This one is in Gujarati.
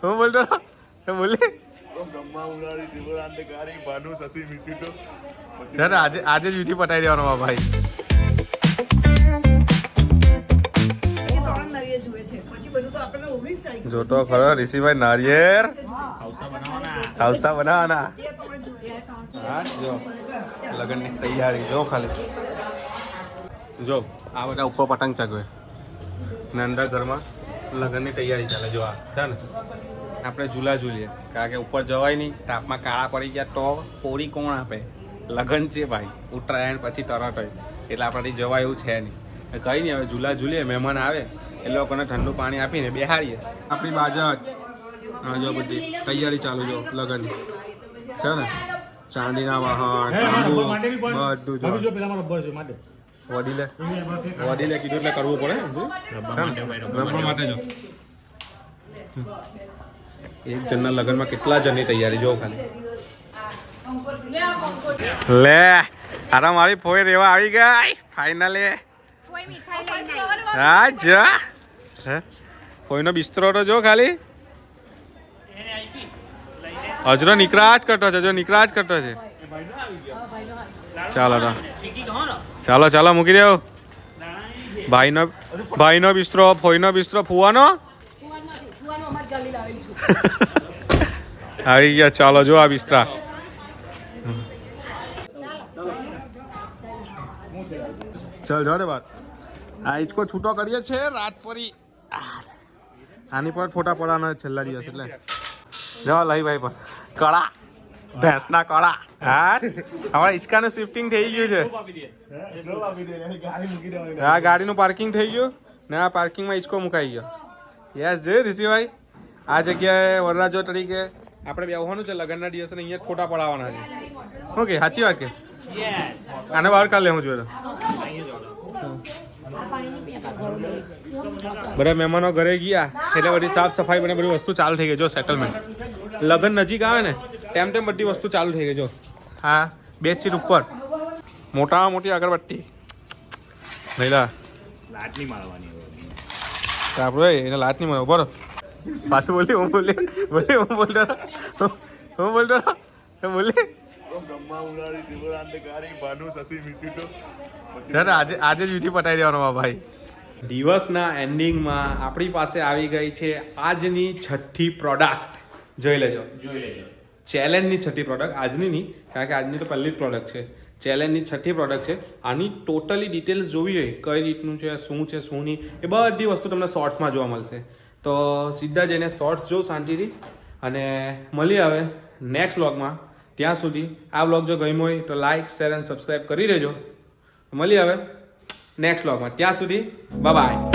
હું બોલતો બોલી સર આજે જ વિધિ પટાઈ દેવાનો ભાઈ. જોતો ખરો ઋષિભાઈ નારિયેર ખાવસા બનાવવાના. હા જો લગનની તૈયારી જો ખાલી જો આ બધા ઉપર પતંગ ચગવે ને અંદર ઘરમાં લગનની તૈયારી ચાલે. જો આ છે ને આપણે ઝૂલા ઝૂલીએ કારણ કે ઉપર જવાય નહીં, તાપમાં કાળા પડી ગયા તો પોળી કોણ આપે? લગન છે ભાઈ, ઉત્તરાયણ પછી તરત હોય એટલે આપણાથી જવાય એવું છે નહીં. કંઈ નહીં, હવે ઝૂલા ઝૂલીએ, મહેમાન આવે એ લોકોને ઠંડુ પાણી આપીને બેહાડીએ. આપણી બાજટ જો બધી તૈયારી ચાલુ જો લગનની છે ને, ચાંદીના વાહન બધું જો વડીલે કીધું એટલે કરવું પડે રમવા માટે. જો એક જણના લગનમાં કેટલા જણની તૈયારી જો ખાલી. લે આરા મારી ફોઈ રેવા આવી ગઈ ફાઇનલી. હા જા ફોઈનો બિસ્તરો તો જો ખાલી હજરો નીકળા જ કરતો છે. જો નીકળા જ કરતો છે. ચાલો તો ચાલો ચાલો મૂકી દેવ. ભાઈનો બિસ્તરો, ફોઈનો બિસ્તરો, ફુવાનો આવી ગયા. ચાલો જો આ બિસ્તરા ચાલ જો રે બાર આ ઈચકો છૂટો કરીએ છે રાત પરી. આની પર ફોટા પડવાના છેલ્લા દિવસ એટલે જો લઈ ભાઈ પર કળા ભેંસના કળા. હા હવે ઈચકાનું શિફ્ટિંગ થઈ ગયું છે. હા ગાડીનું પાર્કિંગ થઈ ગયું ને આ પાર્કિંગમાં ઈચકો મુકાઈ ગયો. યસ જય ઋષિભાઈ આ જગ્યાએ વરરાજો તરીકે આપણે બેહવાનું છે લગ્નના દિવસે અહીંયા ફોટા પડાવવાના છે. ઓકે સાચી વાત કે આને બહાર કાઢ લેવું જોઈએ. બધા મહેમાનો ઘરે ગયા એટલે બધી સાફ સફાઈ બને બધી વસ્તુ ચાલુ થઈ ગઈ. જો સેટલમેન્ટ લગ્ન નજીક આવે ને તેમ તેમ બધી વસ્તુ ચાલુ થઈ ગઈ. જો હા બેડશીટ ઉપર મોટામાં મોટી અગરબત્તી લઈલા લાટની મારવાની આપણે એને લાટની મારવા બરો પાછું બોલી હું બોલી બોલી સર આજે જ વિધિ પટાઈ દેવાનો ભાઈ. દિવસના એન્ડિંગમાં આપણી પાસે આવી ગઈ છે આજની છઠ્ઠી પ્રોડક્ટ. જોઈ લેજો ચેલેન્જની છઠ્ઠી પ્રોડક્ટ, આજની નહીં કારણ કે આજની તો પહેલી જ પ્રોડક્ટ છે. ચેલેન્જની છઠ્ઠી પ્રોડક્ટ છે. આની ટોટલી ડિટેલ્સ જોવી હોય કઈ રીતનું છે, શું નહીં, એ બધી વસ્તુ તમને શોર્ટ્સમાં જોવા મળશે. તો સીધા જઈને શોર્ટ્સ જો શાંતિથી અને મળી આવે નેક્સ્ટ વ્લોગમાં. ત્યાં સુધી આ વ્લોગ જો ગમ્યો હોય તો લાઇક, શેર અને સબસ્ક્રાઈબ કરી દેજો. મળી આવે નેક્સ્ટ વ્લોગમાં. ત્યાં સુધી બાય બાય.